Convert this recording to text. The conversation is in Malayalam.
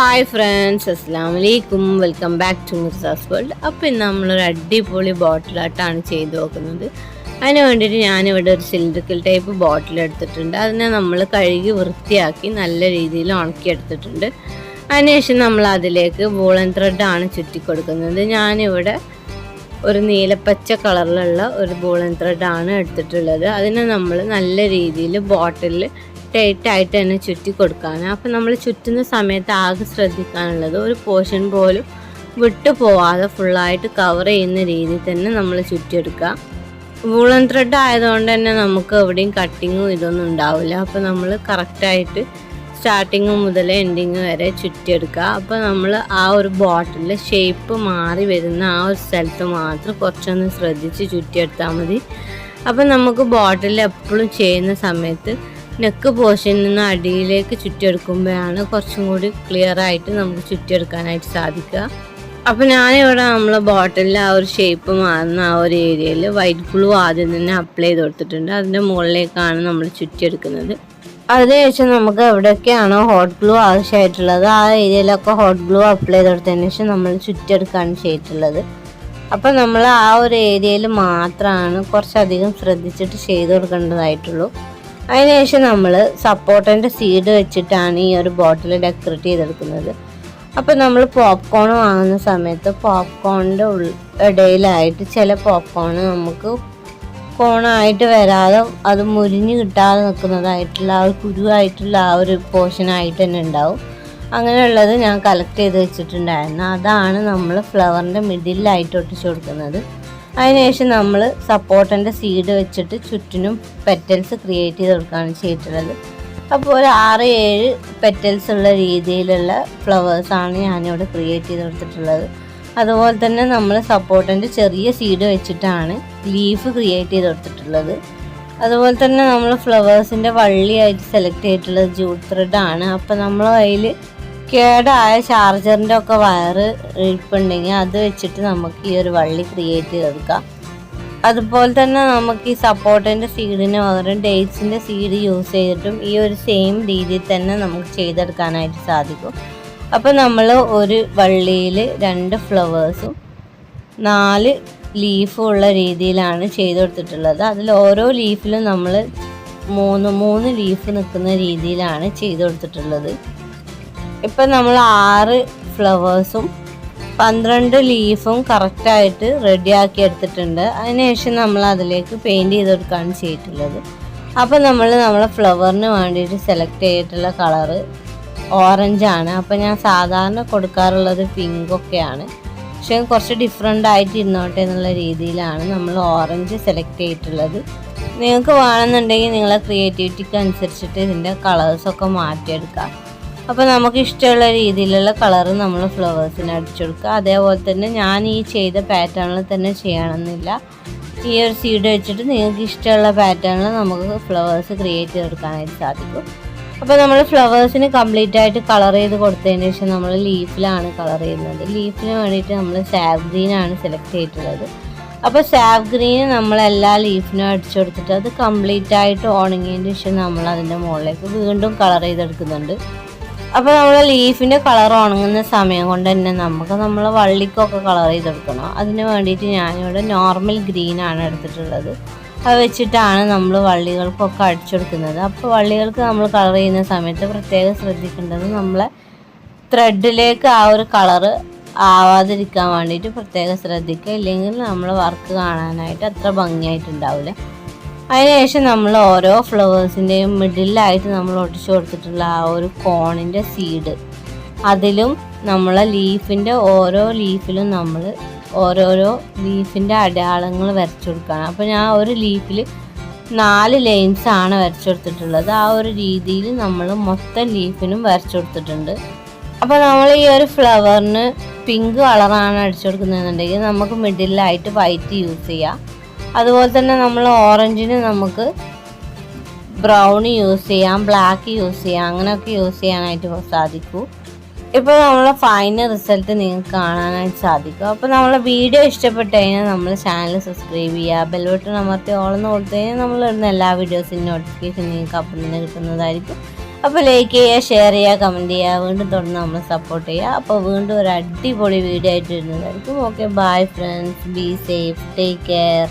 Hi friends, Assalamu alaikum. Welcome back to Mrzas World. അപ്പോൾ ഇന്ന് നമ്മളൊരു അടിപൊളി ബോട്ടിലായിട്ടാണ് ചെയ്ത് നോക്കുന്നത്. അതിന് വേണ്ടിയിട്ട് ഞാനിവിടെ ഒരു സിലിണ്ടറിക്കൽ ടൈപ്പ് ബോട്ടിൽ എടുത്തിട്ടുണ്ട്. അതിനെ നമ്മൾ കഴുകി വൃത്തിയാക്കി നല്ല രീതിയിൽ ഉണക്കിയെടുത്തിട്ടുണ്ട്. അതിനുശേഷം നമ്മൾ അതിലേക്ക് വൂളൻ ത്രെഡാണ് ചുറ്റി കൊടുക്കുന്നത്. ഞാനിവിടെ ഒരു നീലപ്പച്ച കളറിലുള്ള ഒരു വൂളൻ ത്രെഡാണ് എടുത്തിട്ടുള്ളത്. അതിനെ നമ്മൾ നല്ല രീതിയിൽ ബോട്ടിലിൽ ടൈറ്റായിട്ട് തന്നെ ചുറ്റി കൊടുക്കാനാണ്. അപ്പം നമ്മൾ ചുറ്റുന്ന സമയത്ത് ആകെ ശ്രദ്ധിക്കാനുള്ളത് ഒരു പോർഷൻ പോലും വിട്ടു പോവാതെ ഫുള്ളായിട്ട് കവർ ചെയ്യുന്ന രീതിയിൽ തന്നെ നമ്മൾ ചുറ്റിയെടുക്കുക. വൂളൻ ത്രെഡ് ആയതുകൊണ്ട് തന്നെ നമുക്ക് എവിടെയും കട്ടിങ്ങും ഇതൊന്നും ഉണ്ടാവില്ല. അപ്പോൾ നമ്മൾ കറക്റ്റായിട്ട് സ്റ്റാർട്ടിങ് മുതൽ എൻഡിങ് വരെ ചുറ്റിയെടുക്കുക. അപ്പോൾ നമ്മൾ ആ ഒരു ബോട്ടിലിൽ ഷേപ്പ് മാറി വരുന്ന ആ ഒരു സ്ഥലത്ത് മാത്രം കുറച്ചൊന്ന് ശ്രദ്ധിച്ച് ചുറ്റിയെടുത്താൽ മതി. അപ്പോൾ നമുക്ക് ബോട്ടിൽ എപ്പോഴും ചെയ്യുന്ന സമയത്ത് നെക്ക് പോർഷനിൽ നിന്ന് അടിയിലേക്ക് ചുറ്റിയെടുക്കുമ്പോഴാണ് കുറച്ചും കൂടി ക്ലിയർ ആയിട്ട് നമുക്ക് ചുറ്റിയെടുക്കാനായിട്ട് സാധിക്കുക. അപ്പോൾ ഞാനിവിടെ നമ്മൾ ബോട്ടിലിൽ ആ ഒരു ഷേപ്പ് മാറുന്ന ആ ഒരു ഏരിയയിൽ വൈറ്റ് ഗ്ലൂ ആദ്യം തന്നെ അപ്ലൈ ചെയ്ത് കൊടുത്തിട്ടുണ്ട്. അതിൻ്റെ മുകളിലേക്കാണ് നമ്മൾ ചുറ്റിയെടുക്കുന്നത്. അതിനുശേഷം നമുക്ക് എവിടെയൊക്കെയാണോ ഹോട്ട് ഗ്ലൂ ആവശ്യമായിട്ടുള്ളത് ആ ഏരിയയിലൊക്കെ ഹോട്ട് ഗ്ലൂ അപ്ലൈ ചെയ്ത് കൊടുത്തതിന് ശേഷം നമ്മൾ ചുറ്റിയെടുക്കുകയാണ് ചെയ്തിട്ടുള്ളത്. അപ്പോൾ നമ്മൾ ആ ഒരു ഏരിയയിൽ മാത്രമാണ് കുറച്ചധികം ശ്രദ്ധിച്ചിട്ട് ചെയ്ത് കൊടുക്കേണ്ടതായിട്ടുള്ളൂ. അതിനുശേഷം നമ്മൾ സപ്പോർട്ടൻ്റെ സീഡ് വെച്ചിട്ടാണ് ഈ ഒരു ബോട്ടിൽ ഡെക്കറേറ്റ് ചെയ്തെടുക്കുന്നത്. അപ്പോൾ നമ്മൾ പോപ്കോൺ വാങ്ങുന്ന സമയത്ത് പോപ്കോണിൻ്റെ ഇടയിലായിട്ട് ചില പോപ്കോൺ നമുക്ക് കോണായിട്ട് വരാതെ അത് മുരിഞ്ഞ് കിട്ടാതെ നിൽക്കുന്നതായിട്ടുള്ള ആ ഒരു കുരുവായിട്ടുള്ള ആ ഒരു പോർഷനായിട്ട് തന്നെ ഉണ്ടാവും. അങ്ങനെയുള്ളത് ഞാൻ കളക്ട് ചെയ്ത് വെച്ചിട്ടുണ്ടായിരുന്നു. അതാണ് നമ്മൾ ഫ്ലവറിൻ്റെ മിഡിലായിട്ട് ഒട്ടിച്ചു കൊടുക്കുന്നത്. അതിനുശേഷം നമ്മൾ സപ്പോർട്ടൻ്റെ സീഡ് വെച്ചിട്ട് ചുറ്റിനും പെറ്റൽസ് ക്രിയേറ്റ് ചെയ്ത് കൊടുക്കുകയാണ് ചെയ്തിട്ടുള്ളത്. അപ്പോൾ ഒരു 6-7 പെറ്റൽസ് ഉള്ള രീതിയിലുള്ള ഫ്ലവേഴ്സാണ് ഞാനിവിടെ ക്രിയേറ്റ് ചെയ്ത് കൊടുത്തിട്ടുള്ളത്. അതുപോലെ തന്നെ നമ്മൾ സപ്പോർട്ടൻ്റെ ചെറിയ സീഡ് വെച്ചിട്ടാണ് ലീഫ് ക്രിയേറ്റ് ചെയ്ത് കൊടുത്തിട്ടുള്ളത്. അതുപോലെ തന്നെ നമ്മൾ ഫ്ലവേഴ്സിൻ്റെ വള്ളിയായിട്ട് സെലക്ട് ചെയ്തിട്ടുള്ളത് ജൂട്ട് ത്രെഡാണ്. അപ്പോൾ നമ്മൾ അതിൽ കേടായ ചാർജറിൻ്റെ ഒക്കെ വയറ് ഇരിപ്പുണ്ടെങ്കിൽ അത് വെച്ചിട്ട് നമുക്ക് ഈ ഒരു വള്ളി ക്രിയേറ്റ് ചെയ്തെടുക്കാം. അതുപോലെ തന്നെ നമുക്ക് ഈ സപ്പോർട്ടിൻ്റെ സീഡിന് പകരം ഡേറ്റ്സിൻ്റെ സീഡ് യൂസ് ചെയ്തിട്ടും ഈ ഒരു സെയിം രീതിയിൽ തന്നെ നമുക്ക് ചെയ്തെടുക്കാനായിട്ട് സാധിക്കും. അപ്പോൾ നമ്മൾ ഒരു വള്ളിയിൽ 2 ഫ്ലവേഴ്സും 4 ലീഫും ഉള്ള രീതിയിലാണ് ചെയ്ത് കൊടുത്തിട്ടുള്ളത്. അതിൽ ഓരോ ലീഫിലും നമ്മൾ 3 ലീഫ് നിൽക്കുന്ന രീതിയിലാണ് ചെയ്ത് കൊടുത്തിട്ടുള്ളത്. ഇപ്പം നമ്മൾ 6 ഫ്ലവേഴ്സും 12 ലീഫും കറക്റ്റായിട്ട് റെഡിയാക്കി എടുത്തിട്ടുണ്ട്. അതിനുശേഷം നമ്മൾ അതിലേക്ക് പെയിൻറ്റ് ചെയ്ത് കൊടുക്കുകയാണ് ചെയ്തിട്ടുള്ളത്. അപ്പോൾ നമ്മളെ ഫ്ലവറിന് വേണ്ടിയിട്ട് സെലക്ട് ചെയ്തിട്ടുള്ള കളറ് ഓറഞ്ചാണ്. അപ്പോൾ ഞാൻ സാധാരണ കൊടുക്കാറുള്ളത് പിങ്കൊക്കെയാണ്. പക്ഷേ കുറച്ച് ഡിഫറെൻ്റ് ആയിട്ട് ഇരുന്നോട്ടെ എന്നുള്ള രീതിയിലാണ് നമ്മൾ ഓറഞ്ച് സെലക്ട് ചെയ്തിട്ടുള്ളത്. നിങ്ങൾക്ക് വേണമെന്നുണ്ടെങ്കിൽ നിങ്ങളെ ക്രിയേറ്റിവിറ്റിക്ക് അനുസരിച്ചിട്ട് ഇതിൻ്റെ കളേഴ്സൊക്കെ മാറ്റിയെടുക്കാം. അപ്പോൾ നമുക്ക് ഇഷ്ടമുള്ള രീതിയിലുള്ള കളറ് നമ്മൾ ഫ്ലവേഴ്സിന് അടിച്ചു കൊടുക്കുക. അതേപോലെ തന്നെ ഞാൻ ഈ ചെയ്ത പാറ്റേണിൽ തന്നെ ചെയ്യണമെന്നില്ല. ഈ ഒരു സീഡ് വെച്ചിട്ട് നിങ്ങൾക്ക് ഇഷ്ടമുള്ള പാറ്റേണിൽ നമുക്ക് ഫ്ലവേഴ്സ് ക്രിയേറ്റ് ചെയ്തെടുക്കാനായിട്ട് സാധിക്കും. അപ്പോൾ നമ്മൾ ഫ്ലവേഴ്സിന് കംപ്ലീറ്റ് ആയിട്ട് കളർ ചെയ്ത് കൊടുത്തതിന് ശേഷം നമ്മൾ ലീഫിലാണ് കളർ ചെയ്യുന്നത്. ലീഫിന് വേണ്ടിയിട്ട് നമ്മൾ സാഫ് ഗ്രീനാണ് സെലക്ട് ചെയ്തിട്ടുള്ളത്. അപ്പോൾ സാഫ് ഗ്രീന് നമ്മൾ എല്ലാ ലീഫിനും അടിച്ചു കൊടുത്തിട്ട് അത് കംപ്ലീറ്റ് ആയിട്ട് ഉണങ്ങിയതിന് ശേഷം നമ്മൾ അതിൻ്റെ മുകളിലേക്ക് വീണ്ടും കളർ ചെയ്തെടുക്കുന്നുണ്ട്. അപ്പോൾ നമ്മൾ ലീഫിൻ്റെ കളർ ഉണങ്ങുന്ന സമയം കൊണ്ട് തന്നെ നമുക്ക് നമ്മൾ വള്ളിക്കൊക്കെ കളർ ചെയ്തെടുക്കണം. അതിന് വേണ്ടിയിട്ട് ഞാനിവിടെ നോർമൽ ഗ്രീനാണ് എടുത്തിട്ടുള്ളത്. അത് വെച്ചിട്ടാണ് നമ്മൾ വള്ളികൾക്കൊക്കെ അടിച്ചെടുക്കുന്നത്. അപ്പോൾ വള്ളികൾക്ക് നമ്മൾ കളർ ചെയ്യുന്ന സമയത്ത് പ്രത്യേകം ശ്രദ്ധിക്കേണ്ടത് നമ്മളെ ത്രെഡിലേക്ക് ആ ഒരു കളറ് ആവാതിരിക്കാൻ വേണ്ടിയിട്ട് പ്രത്യേകം ശ്രദ്ധിക്കുക. ഇല്ലെങ്കിൽ നമ്മൾ വർക്ക് കാണാനായിട്ട് അത്ര ഭംഗിയായിട്ടുണ്ടാവില്ല. അതിനുശേഷം നമ്മൾ ഓരോ ഫ്ലവേഴ്സിൻ്റെയും മിഡിലായിട്ട് നമ്മൾ ഒട്ടിച്ചു കൊടുത്തിട്ടുള്ള ആ ഒരു കോണിൻ്റെ സീഡ് അതിലും നമ്മളെ ലീഫിൻ്റെ ഓരോ ലീഫിലും നമ്മൾ ഓരോരോ ലീഫിൻ്റെ അടയാളങ്ങൾ വരച്ചു കൊടുക്കുകയാണ്. അപ്പോൾ ഞാൻ ഒരു ലീഫിൽ 4 ലൈൻസാണ് വരച്ചു കൊടുത്തിട്ടുള്ളത്. ആ ഒരു രീതിയിൽ നമ്മൾ മൊത്തം ലീഫിനും വരച്ചു കൊടുത്തിട്ടുണ്ട്. അപ്പോൾ നമ്മൾ ഈ ഒരു ഫ്ലവറിന് പിങ്ക് കളറാണ് അടിച്ചു കൊടുക്കുന്നതെന്നുണ്ടെങ്കിൽ നമുക്ക് മിഡിലായിട്ട് വൈറ്റ് യൂസ് ചെയ്യാം. അതുപോലെ തന്നെ നമ്മൾ ഓറഞ്ചിന് നമുക്ക് ബ്രൗൺ യൂസ് ചെയ്യാം, ബ്ലാക്ക് യൂസ് ചെയ്യാം, അങ്ങനെയൊക്കെ യൂസ് ചെയ്യാനായിട്ട് സാധിക്കും. ഇപ്പോൾ നമ്മളെ ഫൈനൽ റിസൾട്ട് നിങ്ങൾക്ക് കാണാനായിട്ട് സാധിക്കും. അപ്പോൾ നമ്മളെ വീഡിയോ ഇഷ്ടപ്പെട്ട് കഴിഞ്ഞാൽ നമ്മൾ ചാനൽ സബ്സ്ക്രൈബ് ചെയ്യുക, ബെൽ ബട്ടൺ അമർത്തി ഓളെന്ന് കൊടുത്തു കഴിഞ്ഞാൽ നമ്മൾ ഇടുന്ന എല്ലാ വീഡിയോസിൻ്റെ നോട്ടിഫിക്കേഷൻ നിങ്ങൾക്ക് അപ്പം തന്നെ കിട്ടുന്നതായിരിക്കും. അപ്പോൾ ലൈക്ക് ചെയ്യുക, ഷെയർ ചെയ്യുക, കമൻറ്റ് ചെയ്യുക, വീണ്ടും തുടർന്ന് നമ്മൾ സപ്പോർട്ട് ചെയ്യുക. അപ്പോൾ വീണ്ടും ഒരു അടിപൊളി വീഡിയോ ആയിട്ട് വരുന്നതായിരിക്കും. Okay, bye friends, be safe, take care.